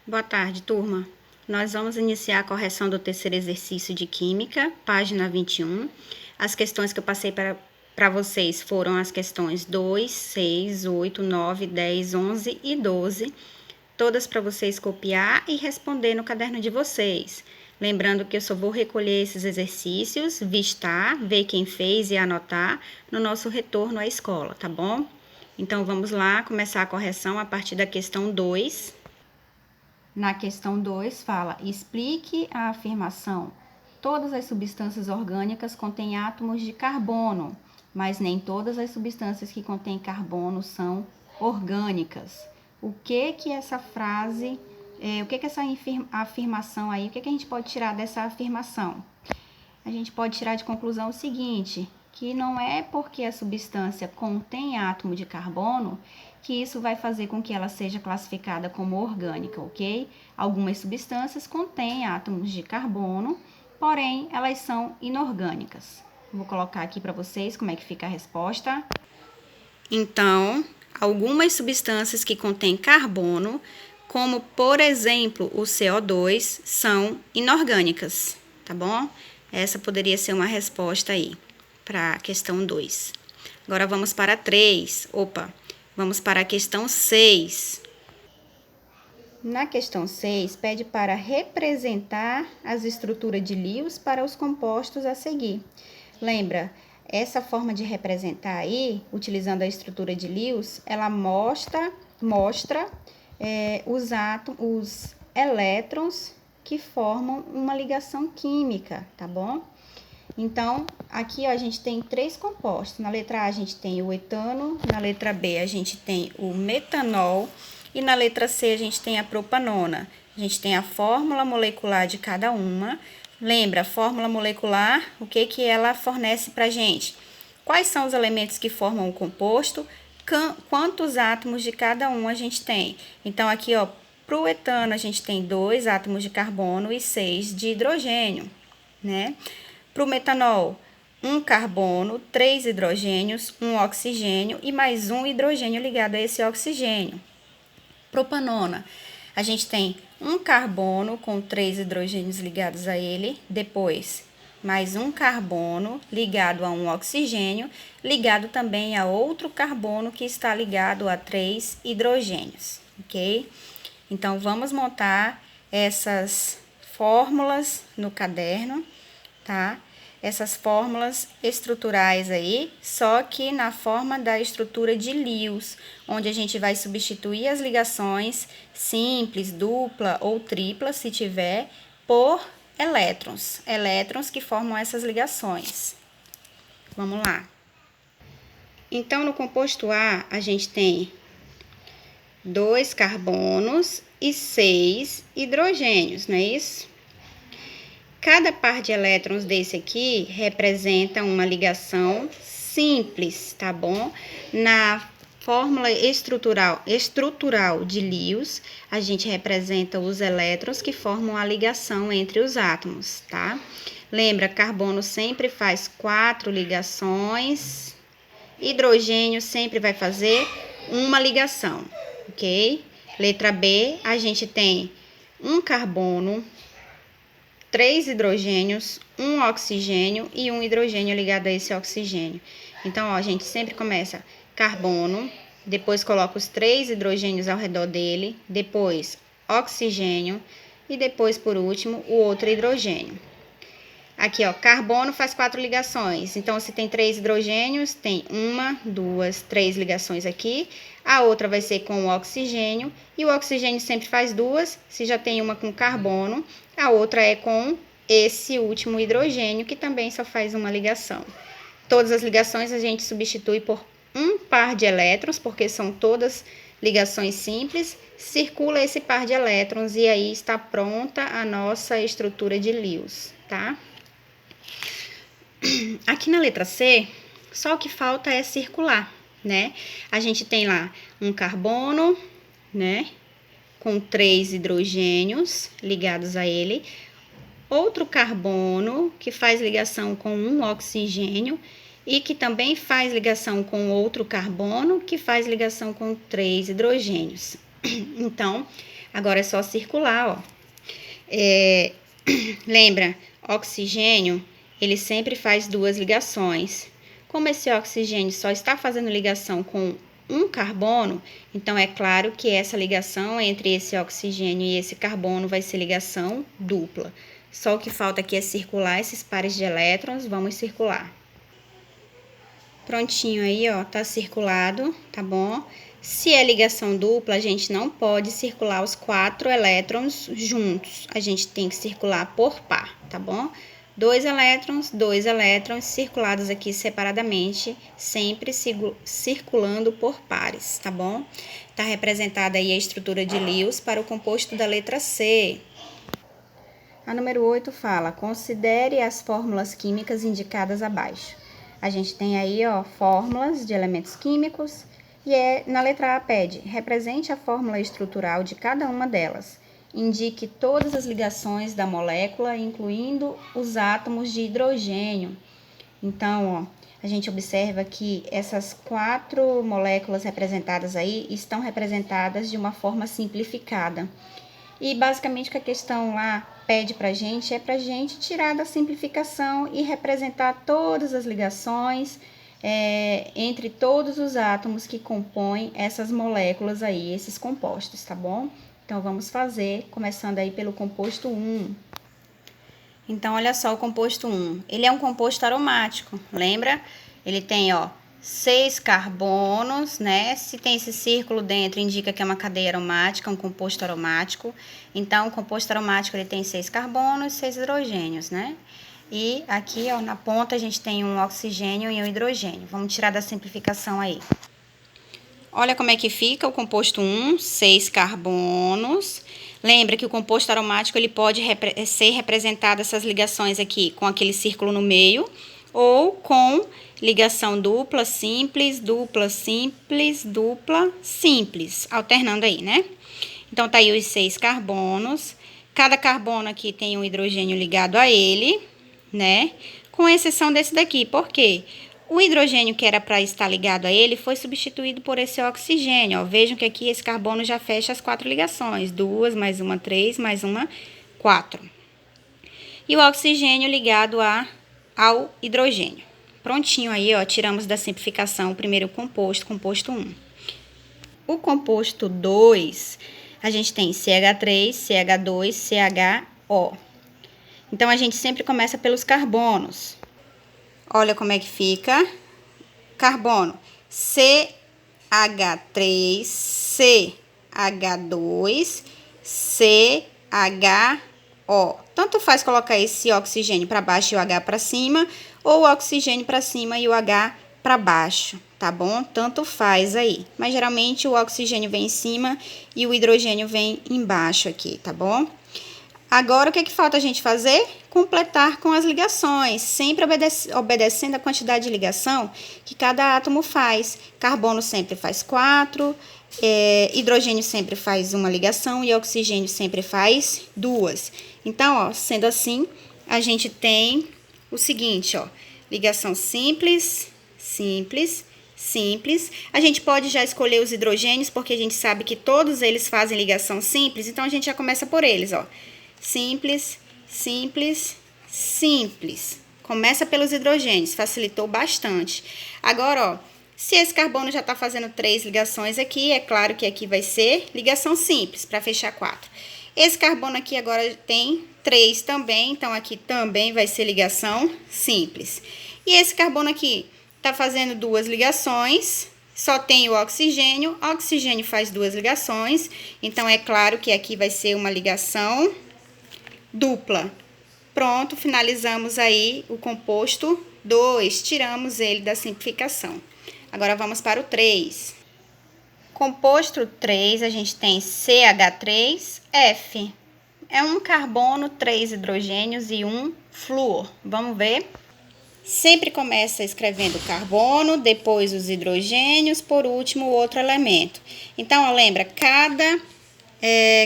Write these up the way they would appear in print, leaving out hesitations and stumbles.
Boa tarde, turma. Nós vamos iniciar a correção do terceiro exercício de Química, página 21. As questões que eu passei para vocês foram as questões 2, 6, 8, 9, 10, 11 e 12, todas para vocês copiar e responder no caderno de vocês. Lembrando que eu só vou recolher esses exercícios, vistar, ver quem fez e anotar no nosso retorno à escola, tá bom? Então, vamos lá começar a correção a partir da questão 2. Na questão 2, fala: explique a afirmação. Todas as substâncias orgânicas contêm átomos de carbono, mas nem todas as substâncias que contêm carbono são orgânicas. O que essa frase, o que essa afirmação aí, o que a gente pode tirar dessa afirmação? A gente pode tirar de conclusão o seguinte, que não é porque a substância contém átomo de carbono que isso vai fazer com que ela seja classificada como orgânica, ok? Algumas substâncias contêm átomos de carbono, porém elas são inorgânicas. Vou colocar aqui para vocês como é que fica a resposta. Então, algumas substâncias que contêm carbono, como por exemplo o CO2, são inorgânicas, tá bom? Essa poderia ser uma resposta aí para a questão 2. Agora vamos para 3. Vamos para a questão 6. Na questão 6, pede para representar as estruturas de Lewis para os compostos a seguir. Lembra, essa forma de representar aí, utilizando a estrutura de Lewis, ela mostra os elétrons que formam uma ligação química, tá bom? Então, aqui ó, a gente tem 3 compostos. Na letra A a gente tem o etano, na letra B a gente tem o metanol e na letra C a gente tem a propanona. A gente tem a fórmula molecular de cada uma. Lembra, a fórmula molecular, o que ela fornece pra gente? Quais são os elementos que formam o composto? Quantos átomos de cada um a gente tem? Então, aqui ó, pro etano a gente tem 2 átomos de carbono e 6 de hidrogênio, né? Para o metanol, 1 carbono, 3 hidrogênios, 1 oxigênio e mais 1 hidrogênio ligado a esse oxigênio. Propanona, a gente tem 1 carbono com 3 hidrogênios ligados a ele, depois mais 1 carbono ligado a 1 oxigênio, ligado também a outro carbono que está ligado a 3 hidrogênios, ok? Então, vamos montar essas fórmulas no caderno, tá? Essas fórmulas estruturais aí, só que na forma da estrutura de Lewis, onde a gente vai substituir as ligações simples, dupla ou tripla, se tiver, por elétrons. Elétrons que formam essas ligações. Vamos lá. Então, no composto A, a gente tem 2 carbonos e 6 hidrogênios, não é isso? Cada par de elétrons desse aqui representa uma ligação simples, tá bom? Na fórmula estrutural de Lewis, a gente representa os elétrons que formam a ligação entre os átomos, tá? Lembra, carbono sempre faz 4 ligações, hidrogênio sempre vai fazer uma ligação, ok? Letra B, a gente tem 1 carbono, 3 hidrogênios, 1 oxigênio e 1 hidrogênio ligado a esse oxigênio. Então, ó, a gente sempre começa carbono, depois coloca os 3 hidrogênios ao redor dele, depois oxigênio e depois, por último, o outro hidrogênio. Aqui, ó, carbono faz 4 ligações. Então, se tem 3 hidrogênios, tem 1, 2, 3 ligações aqui. A outra vai ser com o oxigênio. E o oxigênio sempre faz 2. Se já tem uma com carbono, a outra é com esse último hidrogênio, que também só faz uma ligação. Todas as ligações a gente substitui por um par de elétrons, porque são todas ligações simples. Circula esse par de elétrons e aí está pronta a nossa estrutura de Lewis, tá? Aqui na letra C, só o que falta é circular, né? A gente tem lá um carbono, né? Com 3 hidrogênios ligados a ele. Outro carbono que faz ligação com um oxigênio e que também faz ligação com outro carbono que faz ligação com 3 hidrogênios. Então, Agora é só circular, ó. Lembra, oxigênio, ele sempre faz duas ligações. Como esse oxigênio só está fazendo ligação com um carbono, então é claro que essa ligação entre esse oxigênio e esse carbono vai ser ligação dupla. Só o que falta aqui é circular esses pares de elétrons, vamos circular. Prontinho aí, ó, tá circulado, tá bom? Se é ligação dupla, a gente não pode circular os 4 elétrons juntos. A gente tem que circular por par, tá bom? 2 elétrons circulados aqui separadamente, sempre circulando por pares, tá bom? Tá representada aí a estrutura de Lewis para o composto da letra C. A número 8 fala: considere as fórmulas químicas indicadas abaixo. A gente tem aí, ó, fórmulas de elementos químicos e na letra A pede: represente a fórmula estrutural de cada uma delas. Indique todas as ligações da molécula, incluindo os átomos de hidrogênio. Então, ó, a gente observa que essas 4 moléculas representadas aí estão representadas de uma forma simplificada. E basicamente o que a questão lá pede para a gente é para a gente tirar da simplificação e representar todas as ligações entre todos os átomos que compõem essas moléculas aí, esses compostos, tá bom? Então, vamos fazer, começando aí pelo composto 1. Então, olha só o composto 1. Ele é um composto aromático, lembra? Ele tem, ó, 6 carbonos, né? Se tem esse círculo dentro, indica que é uma cadeia aromática, um composto aromático. Então, o composto aromático, ele tem 6 carbonos e 6 hidrogênios, né? E aqui, ó, na ponta, a gente tem um oxigênio e um hidrogênio. Vamos tirar da simplificação aí. Olha como é que fica o composto 1, 6 carbonos. Lembra que o composto aromático, ele pode ser representado, essas ligações aqui, com aquele círculo no meio, ou com ligação dupla, simples, dupla, simples, dupla, simples, alternando aí, né? Então, tá aí os 6 carbonos. Cada carbono aqui tem um hidrogênio ligado a ele, né? Com exceção desse daqui. Por quê? O hidrogênio que era para estar ligado a ele foi substituído por esse oxigênio. Ó. Vejam que aqui esse carbono já fecha as 4 ligações. 2, mais uma, 3, mais uma, 4. E o oxigênio ligado ao hidrogênio. Prontinho aí, ó, tiramos da simplificação o primeiro composto, composto 1. O composto 2, a gente tem CH3, CH2, CHO. Então, a gente sempre começa pelos carbonos. Olha como é que fica. Carbono CH3, CH2, CHO. Tanto faz colocar esse oxigênio para baixo e o H para cima, ou o oxigênio para cima e o H para baixo, tá bom? Tanto faz aí. Mas geralmente o oxigênio vem em cima e o hidrogênio vem embaixo aqui, tá bom? Agora, o que falta a gente fazer? Completar com as ligações, sempre obedecendo a quantidade de ligação que cada átomo faz. Carbono sempre faz 4, hidrogênio sempre faz uma ligação e oxigênio sempre faz 2. Então, ó, sendo assim, a gente tem o seguinte, ó, ligação simples, simples, simples. A gente pode já escolher os hidrogênios, porque a gente sabe que todos eles fazem ligação simples, então a gente já começa por eles, ó. Simples, simples, simples. Começa pelos hidrogênios, facilitou bastante. Agora, ó, se esse carbono já está fazendo 3 ligações aqui, é claro que aqui vai ser ligação simples, para fechar 4. Esse carbono aqui agora tem 3 também, então aqui também vai ser ligação simples. E esse carbono aqui está fazendo 2 ligações, só tem o oxigênio faz 2 ligações, então é claro que aqui vai ser uma ligação dupla. Pronto, finalizamos aí o composto 2, tiramos ele da simplificação. Agora vamos para o 3. Composto 3, a gente tem CH3F. É um carbono, 3 hidrogênios e um flúor. Vamos ver? Sempre começa escrevendo carbono, depois os hidrogênios, por último o outro elemento. Então, ó, lembra, cada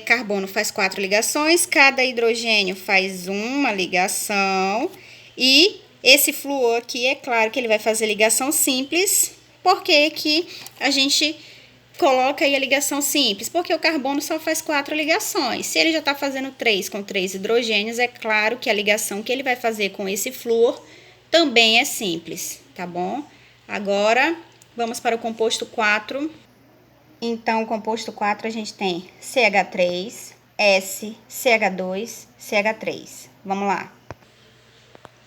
carbono faz 4 ligações, cada hidrogênio faz uma ligação e esse flúor aqui, é claro que ele vai fazer ligação simples, porque que a gente coloca aí a ligação simples, porque o carbono só faz 4 ligações. Se ele já está fazendo 3 com 3 hidrogênios, é claro que a ligação que ele vai fazer com esse flúor também é simples, tá bom? Agora, vamos para o composto 4. Então, o composto 4 a gente tem CH3, S, CH2, CH3. Vamos lá.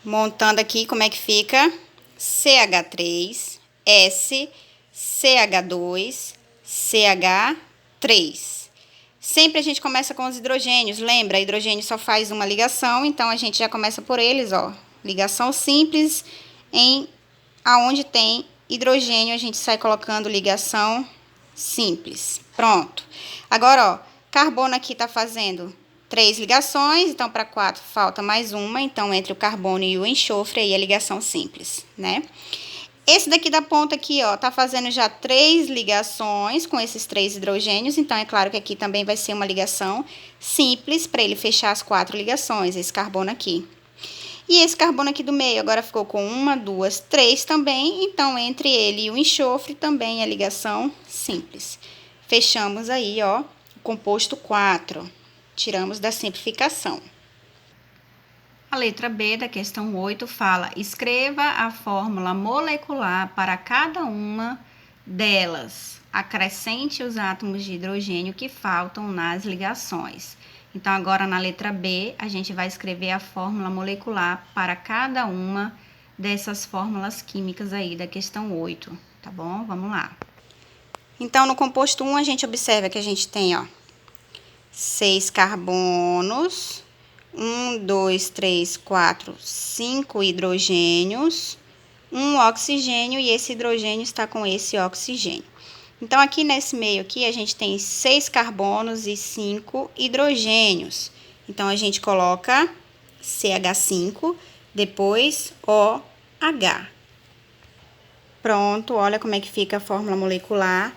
Montando aqui como é que fica CH3, S, CH2, CH3. Sempre a gente começa com os hidrogênios, lembra? Hidrogênio só faz uma ligação, então a gente já começa por eles, ó. Ligação simples, aonde tem hidrogênio a gente sai colocando ligação simples. Pronto. Agora, ó, carbono aqui tá fazendo 3 ligações, então para 4 falta mais uma, então entre o carbono e o enxofre aí é ligação simples, né? Esse daqui da ponta aqui, ó, tá fazendo já 3 ligações com esses 3 hidrogênios, então é claro que aqui também vai ser uma ligação simples para ele fechar as 4 ligações, esse carbono aqui. E esse carbono aqui do meio agora ficou com 1, 2, 3 também, então entre ele e o enxofre também é ligação simples. Fechamos aí, ó, o composto 4. Tiramos da simplificação. A letra B da questão 8 fala: escreva a fórmula molecular para cada uma delas. Acrescente os átomos de hidrogênio que faltam nas ligações. Então, agora na letra B, a gente vai escrever a fórmula molecular para cada uma dessas fórmulas químicas aí da questão 8, tá bom? Vamos lá. Então, no composto 1, a gente observa que a gente tem, ó, 6 carbonos, 1, 2, 3, 4, 5 hidrogênios, 1 oxigênio e esse hidrogênio está com esse oxigênio. Então, aqui nesse meio aqui, a gente tem 6 carbonos e 5 hidrogênios. Então, a gente coloca CH5, depois OH. Pronto, olha como é que fica a fórmula molecular.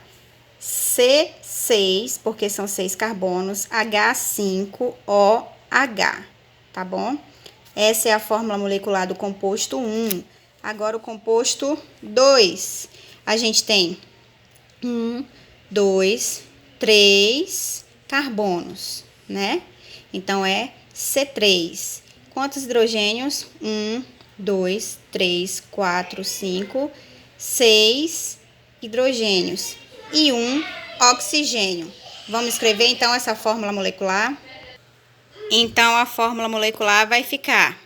C6, porque são 6 carbonos, H5OH, tá bom? Essa é a fórmula molecular do composto 1. Agora, o composto 2. A gente tem 1, 2, 3 carbonos, né? Então, é C3. Quantos hidrogênios? 1, 2, 3, 4, 5, 6 hidrogênios e 1 oxigênio. Vamos escrever, então, essa fórmula molecular? Então, a fórmula molecular vai ficar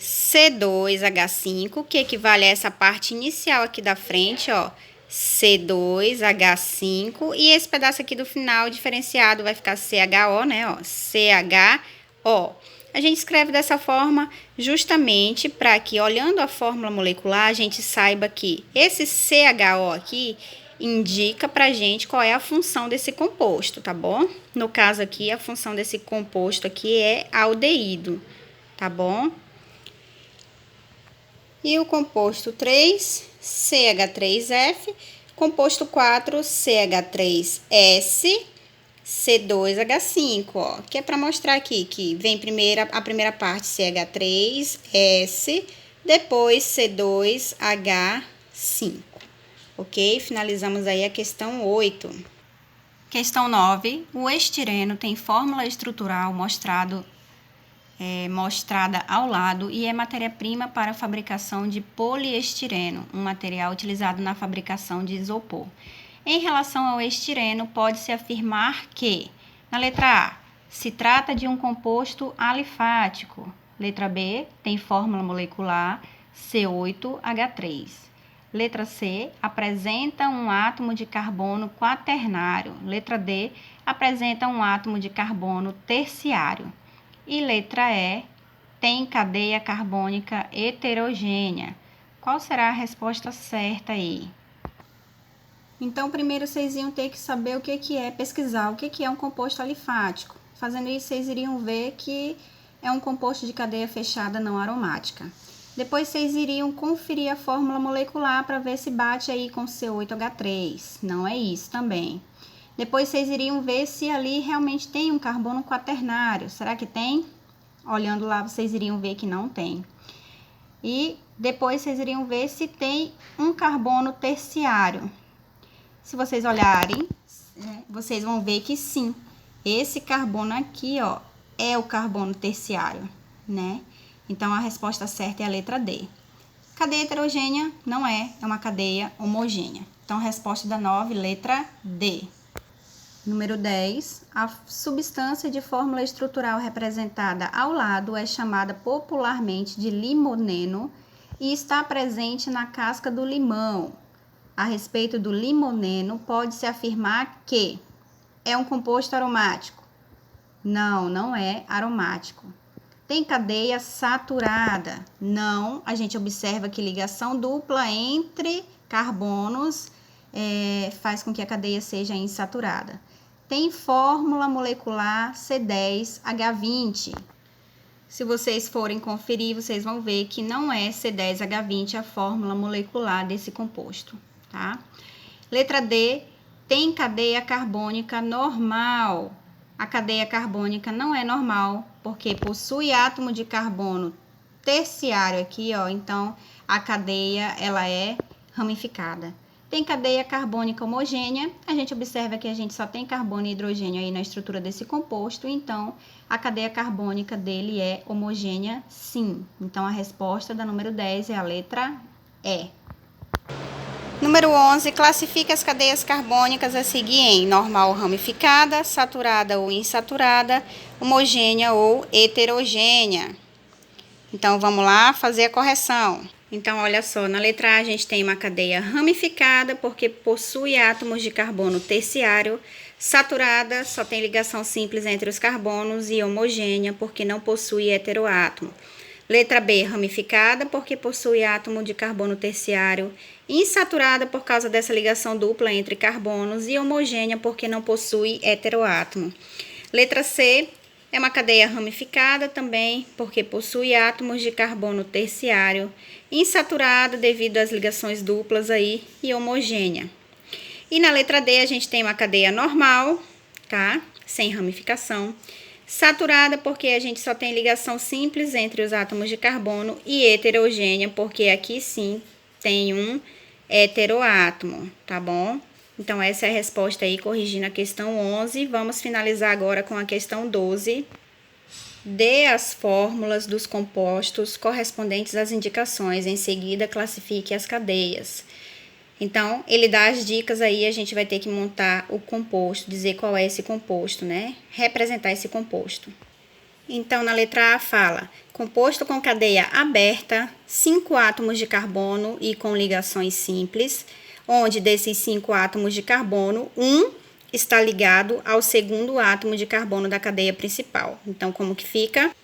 C2H5, que equivale a essa parte inicial aqui da frente, ó. C2H5 e esse pedaço aqui do final diferenciado vai ficar CHO, né, ó, CHO. A gente escreve dessa forma justamente para que, olhando a fórmula molecular, a gente saiba que esse CHO aqui indica pra gente qual é a função desse composto, tá bom? No caso aqui, a função desse composto aqui é aldeído, tá bom? E o composto 3, CH3F, composto 4, CH3S, C2H5, ó, que é para mostrar aqui que vem primeiro a primeira parte CH3S, depois C2H5, ok? Finalizamos aí a questão 8. Questão 9, o estireno tem fórmula estrutural mostrada ao lado e é matéria-prima para a fabricação de poliestireno, um material utilizado na fabricação de isopor. Em relação ao estireno, pode-se afirmar que, na letra A, se trata de um composto alifático. Letra B, tem fórmula molecular C8H3. Letra C, apresenta um átomo de carbono quaternário. Letra D, apresenta um átomo de carbono terciário. E letra E, tem cadeia carbônica heterogênea. Qual será a resposta certa aí? Então, primeiro vocês iam ter que saber o que é, pesquisar o que é um composto alifático. Fazendo isso, vocês iriam ver que é um composto de cadeia fechada não aromática. Depois, vocês iriam conferir a fórmula molecular para ver se bate aí com C8H3. Não é isso também. Depois, vocês iriam ver se ali realmente tem um carbono quaternário. Será que tem? Olhando lá, vocês iriam ver que não tem. E depois, vocês iriam ver se tem um carbono terciário. se vocês olharem, vocês vão ver que sim, esse carbono aqui, ó, é o carbono terciário, né? Então, a resposta certa é a letra D. Cadeia heterogênea não é uma cadeia homogênea. Então, a resposta da 9, letra D. Número 10, a substância de fórmula estrutural representada ao lado é chamada popularmente de limoneno e está presente na casca do limão. A respeito do limoneno, pode-se afirmar que é um composto aromático. Não, não é aromático. Tem cadeia saturada? Não, a gente observa que ligação dupla entre carbonos faz com que a cadeia seja insaturada. Tem fórmula molecular C10H20. Se vocês forem conferir, vocês vão ver que não é C10H20 a fórmula molecular desse composto, tá? Letra D, tem cadeia carbônica normal. A cadeia carbônica não é normal, porque possui átomo de carbono terciário aqui, ó. Então, a cadeia, ela é ramificada. Tem cadeia carbônica homogênea. A gente observa que a gente só tem carbono e hidrogênio aí na estrutura desse composto. Então, a cadeia carbônica dele é homogênea, sim. Então, a resposta da número 10 é a letra E. Número 11, classifica as cadeias carbônicas a seguir em normal ou ramificada, saturada ou insaturada, homogênea ou heterogênea. Então, vamos lá fazer a correção. Então, olha só, na letra A a gente tem uma cadeia ramificada, porque possui átomos de carbono terciário, saturada, só tem ligação simples entre os carbonos, e homogênea, porque não possui heteroátomo. Letra B, ramificada, porque possui átomo de carbono terciário, insaturada por causa dessa ligação dupla entre carbonos, e homogênea, porque não possui heteroátomo. Letra C, é uma cadeia ramificada também, porque possui átomos de carbono terciário, insaturada devido às ligações duplas aí, e homogênea. E na letra D a gente tem uma cadeia normal, tá? Sem ramificação. Saturada porque a gente só tem ligação simples entre os átomos de carbono, e heterogênea porque aqui sim tem um heteroátomo, tá bom? Então, essa é a resposta aí, corrigindo a questão 11. Vamos finalizar agora com a questão 12. Dê as fórmulas dos compostos correspondentes às indicações. Em seguida, classifique as cadeias. Então, ele dá as dicas aí, a gente vai ter que montar o composto, dizer qual é esse composto, né? Representar esse composto. Então, na letra A fala, composto com cadeia aberta, 5 átomos de carbono e com ligações simples, onde desses 5 átomos de carbono, um está ligado ao segundo átomo de carbono da cadeia principal. Então, como que fica?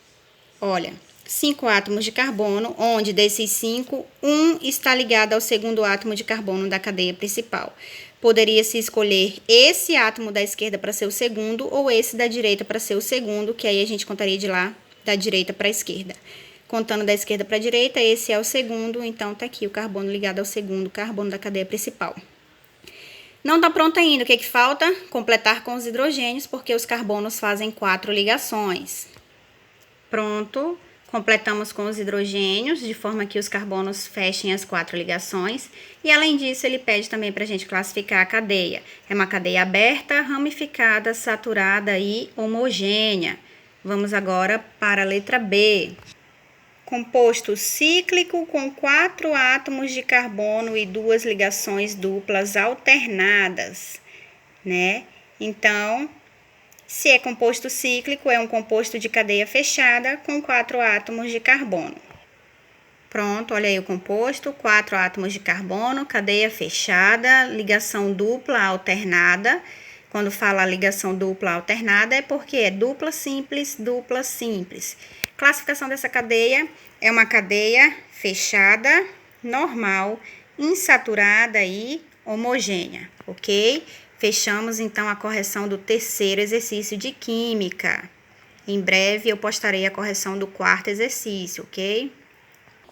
Olha, 5 átomos de carbono, onde desses 5, um está ligado ao segundo átomo de carbono da cadeia principal. Poderia-se escolher esse átomo da esquerda para ser o segundo, ou esse da direita para ser o segundo, que aí a gente contaria de lá da direita para a esquerda. Contando da esquerda para a direita, esse é o segundo, então tá aqui o carbono ligado ao segundo carbono da cadeia principal. Não tá pronto ainda, o que falta? Completar com os hidrogênios, porque os carbonos fazem 4 ligações. Pronto, completamos com os hidrogênios, de forma que os carbonos fechem as 4 ligações. E além disso, ele pede também para a gente classificar a cadeia. É uma cadeia aberta, ramificada, saturada e homogênea. Vamos agora para a letra B. Composto cíclico com 4 átomos de carbono e 2 ligações duplas alternadas, né? Então, se é composto cíclico, é um composto de cadeia fechada com 4 átomos de carbono. Pronto, olha aí o composto, 4 átomos de carbono, cadeia fechada, ligação dupla alternada. Quando fala ligação dupla alternada, é porque é dupla simples, dupla simples. Classificação dessa cadeia é uma cadeia fechada, normal, insaturada e homogênea, ok? Fechamos, então, a correção do terceiro exercício de química. Em breve, eu postarei a correção do quarto exercício, ok?